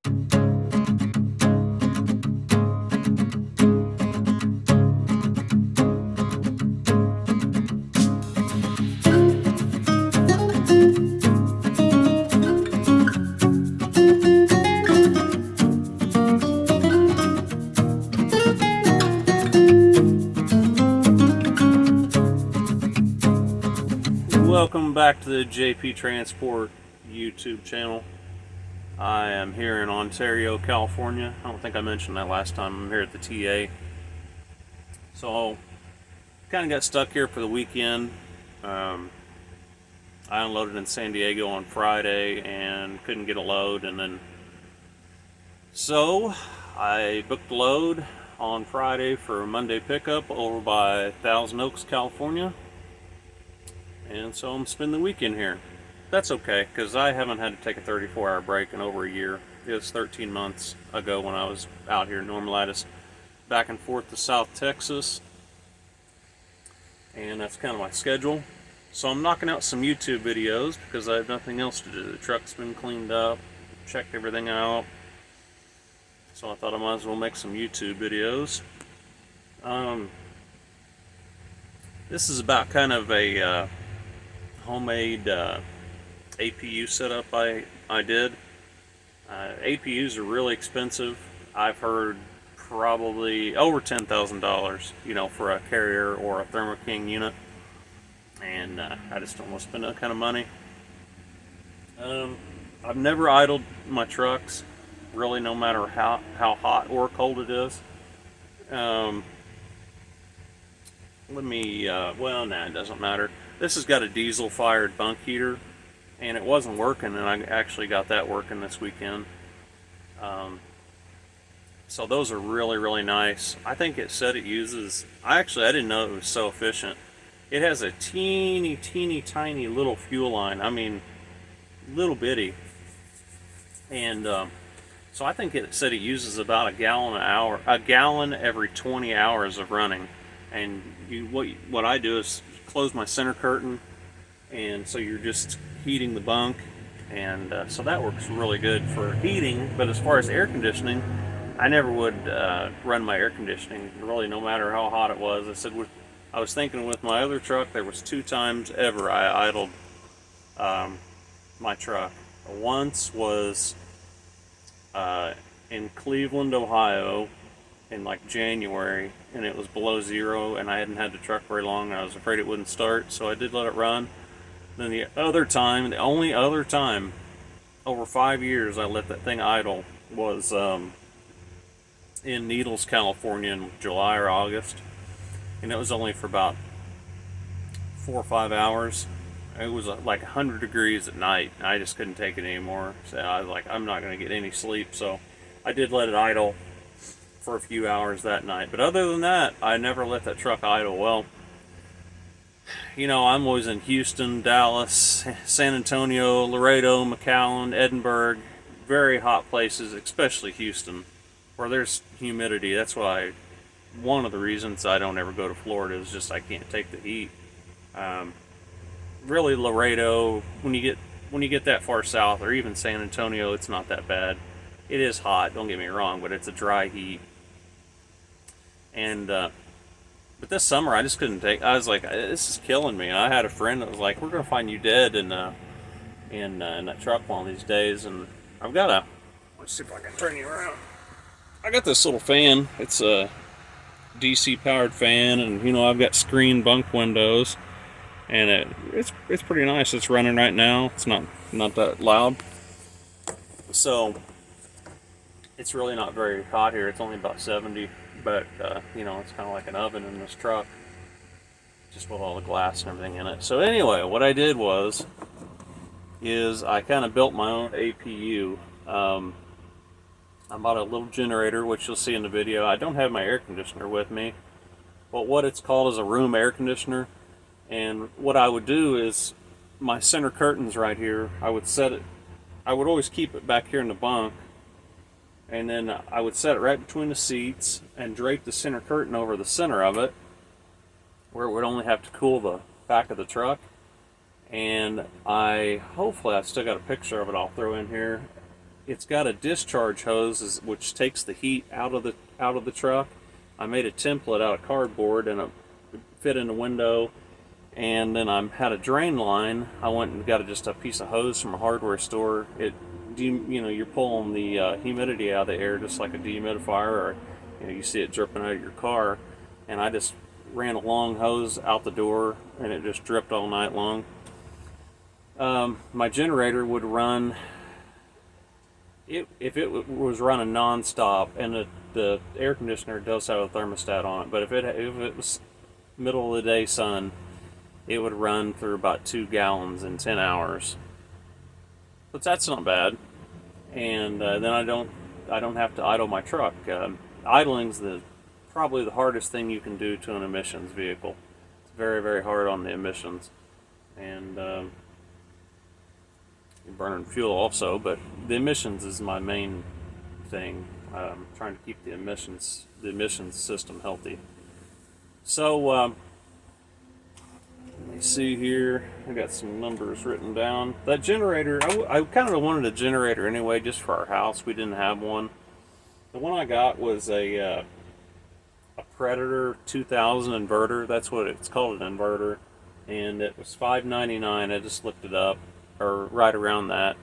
Welcome back to the JP Transport YouTube channel. I am here in Ontario, California. I don't think I mentioned that last time. I'm here at the TA. So, kind of got stuck here for the weekend. I unloaded in San Diego on Friday and couldn't get a load, so I booked a load on Friday for a Monday pickup over by Thousand Oaks, California. And so I'm spending the weekend here. That's okay, because I haven't had to take a 34-hour break in over a year. It was 13 months ago when I was out here. Normally I just back and forth to South Texas, and that's kind of my schedule. So I'm knocking out some YouTube videos because I have nothing else to do. The truck's been cleaned up, checked everything out, so I thought I might as well make some YouTube videos. This is about kind of a homemade APU setup I did. APUs are really expensive. I've heard probably over $10,000, for a Carrier or a Thermo King unit, and I just don't want to spend that kind of money. I've never idled my trucks, really, no matter how hot or cold it is. It doesn't matter. This has got a diesel fired bunk heater, and it wasn't working, and I actually got that working this weekend. So those are really, really nice. I think it said it uses, I didn't know it was so efficient. It has a teeny tiny little fuel line. I mean, little bitty. And so I think it said it uses about a gallon every 20 hours of running. And what I do is close my center curtain, and so you're just heating the bunk, and so that works really good for heating. But as far as air conditioning, I never would run my air conditioning, really, no matter how hot it was. I was thinking with my other truck, there was 2 times ever I idled my truck. Once was in Cleveland, Ohio, in like January, and it was below zero, and I hadn't had the truck very long, and I was afraid it wouldn't start, so I did let it run. Then the only other time over 5 years I let that thing idle was in Needles, California in July or August, and it was only for about 4 or 5 hours. It was like 100 degrees at night. I just couldn't take it anymore, so I was like, I'm not going to get any sleep, so I did let it idle for a few hours that night. But other than that, I never let that truck idle. Well, I'm always in Houston, Dallas, San Antonio, Laredo, McAllen, Edinburgh, very hot places, especially Houston, where there's humidity. That's why one of the reasons I don't ever go to Florida is just I can't take the heat. Really, Laredo, when you get that far south, or even San Antonio, it's not that bad. It is hot, don't get me wrong, but it's a dry heat. And but this summer I just couldn't take. I was like, this is killing me. And I had a friend that was like, we're gonna find you dead in that truck one of these days. And let's see if I can turn you around. I got this little fan. It's a DC powered fan, and I've got screen bunk windows, and it's pretty nice. It's running right now. It's not that loud, so it's really not very hot here. It's only about 70, but it's kind of like an oven in this truck, just with all the glass and everything in it. So anyway, what I did is I kind of built my own APU. I bought a little generator, which you'll see in the video. I don't have my air conditioner with me, but what it's called is a room air conditioner. And what I would do is, my center curtains right here, I would always keep it back here in the bunk, and then I would set it right between the seats and drape the center curtain over the center of it, where it would only have to cool the back of the truck. And hopefully I still got a picture of it I'll throw in here. it's got a discharge hose which takes the heat out of the truck. I made a template out of cardboard and it fit in the window. And then I had a drain line. I went and got just a piece of hose from a hardware store. You're pulling the humidity out of the air just like a dehumidifier, or you see it dripping out of your car. And I just ran a long hose out the door, and it just dripped all night long. My generator would run if it was running nonstop, and the air conditioner does have a thermostat on it. But if it was middle of the day sun, it would run through about 2 gallons in 10 hours. But that's not bad. And then I don't have to idle my truck. Idling's probably the hardest thing you can do to an emissions vehicle. It's very, very hard on the emissions. And you're burning fuel also, but the emissions is my main thing. Trying to keep the emissions system healthy. So let me see here. I got some numbers written down. That generator, I kind of wanted a generator anyway, just for our house. We didn't have one. The one I got was a Predator 2000 inverter. That's what it's called, an inverter. And it was $5.99. I just looked it up, or right around that.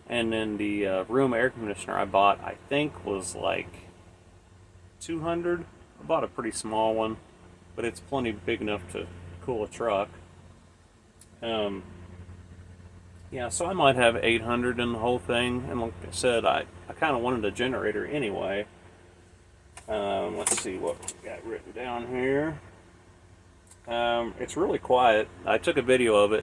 And then the room air conditioner I bought, I think, was like $200. I bought a pretty small one, but it's plenty big enough to cool a truck. So I might have $800 in the whole thing. And like I said, I kind of wanted a generator anyway. Let's see what we got written down here. It's really quiet. I took a video of it.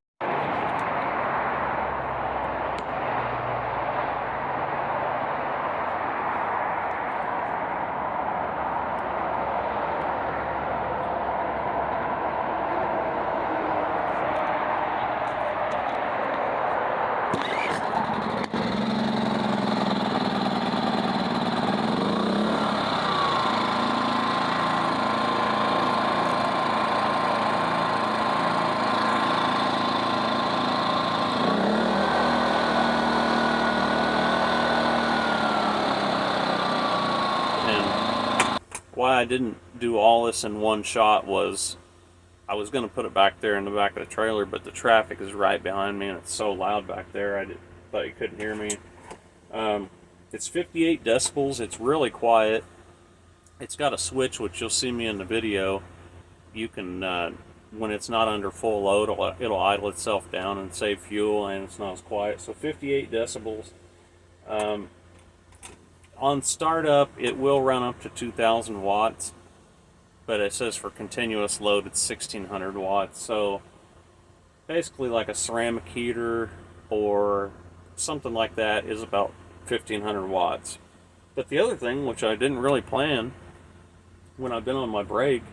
Why I didn't do all this in one shot was I was going to put it back there in the back of the trailer, but the traffic is right behind me and it's so loud back there I thought you couldn't hear me. It's 58 decibels. It's really quiet. It's got a switch, which you'll see me in the video. You can, when it's not under full load, it'll idle itself down and save fuel, and it's not as quiet. So 58 decibels. On startup, it will run up to 2,000 watts, but it says for continuous load it's 1,600 watts. So basically like a ceramic heater or something like that is about 1,500 watts. But the other thing, which I didn't really plan when I've been on my break,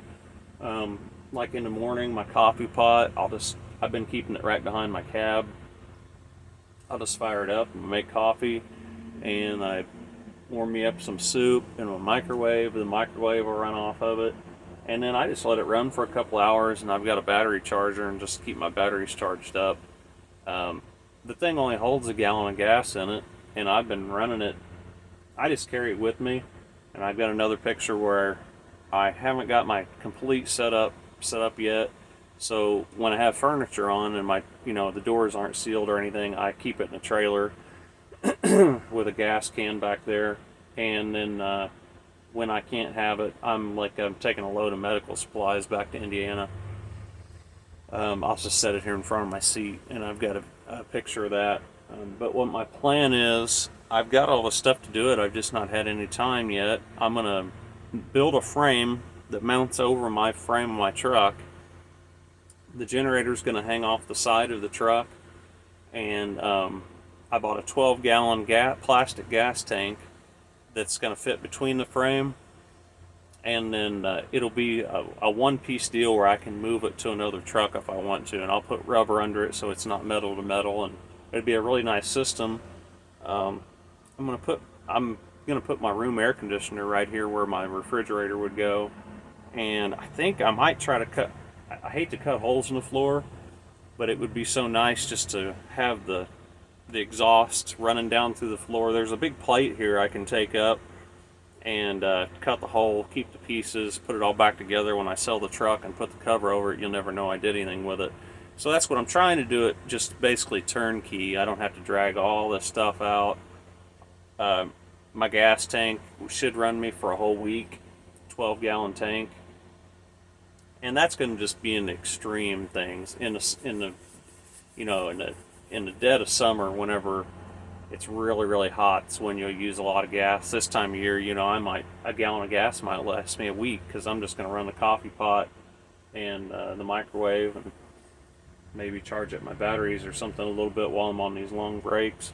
like in the morning, my coffee pot, I've been keeping it right behind my cab. I'll just fire it up and make coffee, and I warm me up some soup in a microwave. The microwave will run off of it, and then I just let it run for a couple hours, and I've got a battery charger and just keep my batteries charged up. The thing only holds a gallon of gas in it, and I've been running it. I just carry it with me, and I've got another picture where I haven't got my complete setup yet. So when I have furniture on and the doors aren't sealed or anything, I keep it in a trailer with a gas can back there. And then when I can't have it, I'm taking a load of medical supplies back to Indiana. I'll just set it here in front of my seat, and I've got a picture of that. But what my plan is, I've got all the stuff to do it. I've just not had any time yet. I'm gonna build a frame that mounts over my frame of my truck. The generator's gonna hang off the side of the truck, and I bought a 12-gallon plastic gas tank that's gonna fit between the frame, and then it'll be a one-piece deal where I can move it to another truck if I want to, and I'll put rubber under it so it's not metal to metal, and it'd be a really nice system. I'm gonna put my room air conditioner right here where my refrigerator would go, and I think I might try to cut. I hate to cut holes in the floor, but it would be so nice just to have the the exhaust running down through the floor. There's a big plate here I can take up and cut the hole, keep the pieces, put it all back together. When I sell the truck and put the cover over it, you'll never know I did anything with it. So that's what I'm trying to do, it just basically turnkey. I don't have to drag all this stuff out. My gas tank should run me for a whole week, 12-gallon tank. And that's going to just be in the extreme things, in the in the dead of summer, whenever it's really, really hot. It's when you'll use a lot of gas. This time of year, a gallon of gas might last me a week, because I'm just going to run the coffee pot and the microwave, and maybe charge up my batteries or something a little bit while I'm on these long breaks.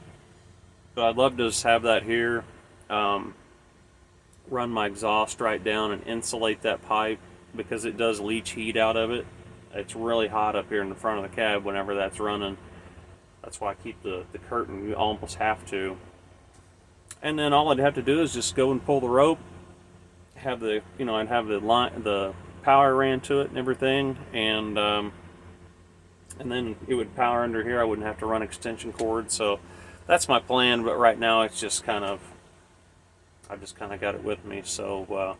But I'd love to just have that here. Run my exhaust right down and insulate that pipe, because it does leach heat out of it. It's really hot up here in the front of the cab whenever that's running. That's why I keep the curtain. You almost have to. And then all I'd have to do is just go and pull the rope. I'd have the power ran to it and everything, and then it would power under here. I wouldn't have to run extension cords. So that's my plan. But right now it's just I've just kind of got it with me. So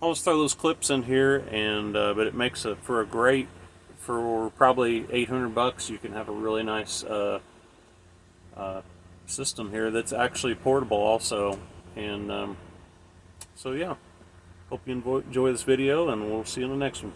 I'll just throw those clips in here, and but it makes for probably $800. You can have a really nice system here that's actually portable also. And so yeah, hope you enjoy this video, and we'll see you in the next one.